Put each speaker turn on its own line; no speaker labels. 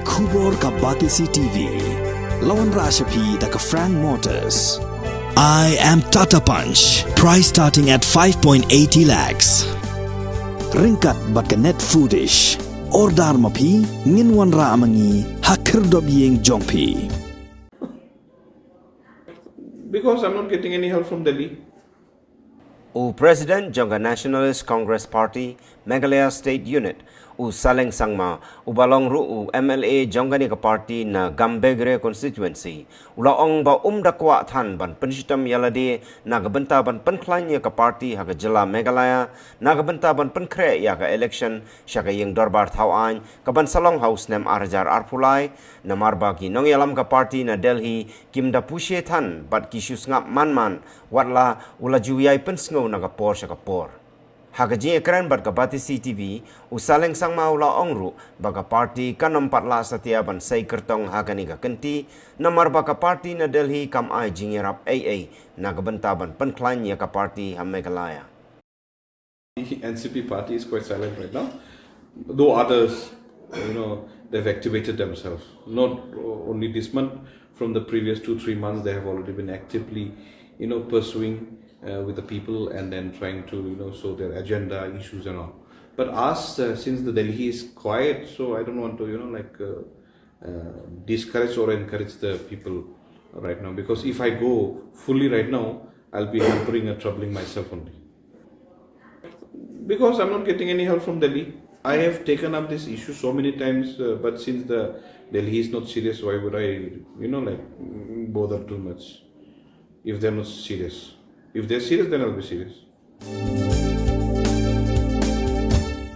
Kubor ka Batisi TV. Lawan Rashapi da ka Frank Motors. I am Tata Punch. Price starting at 5.80 lakhs. Ringkat bat ka net foodish. Ordar mapi nginwan ra amangi hakir dobyeng jongpi.
Because I'm not getting any help from Delhi.
President Jangga Nationalist Congress Party Meghalaya State Unit Saleng Sangma Balong Ru MLA Jonggani ka party na Gambegre constituency ulaong ba dakwa than ban pensitam yalade nagabenta ban penklanya ka party ha jila Meghalaya nagabenta ban penkre ya ka election syaka yang dorbar thawan ka ban Salong House nem arjar arpulai namar bagi Nongïalam ka party na Delhi kimda Pushe than bat kisus ngap manman watla ula juyai pensngo naga por syaka por Hagaji ekran bat ka Batisi TV Saleng Sangma ula ongru baga party kanom patla satia ban sai kertong hagani ka kenti namar baka party na Delhi kam ai jingirap AA nagabenta ban penklan ya ka party ha Meghalaya.
The NCP party is quite silent right now, though others, they've activated themselves. Not only this month, from the previous 2-3 months, they have already been actively, pursuing with the people and then trying to, show their agenda, issues and all. But us, since the Delhi is quiet, so I don't want to, discourage or encourage the people right now. Because if I go fully right now, I'll be hampering and troubling myself only. Because I'm not getting any help from Delhi. I have taken up this issue so many times, but since the Delhi is not serious, why would I, bother too much if they're not serious? If they're serious, then I'll be serious.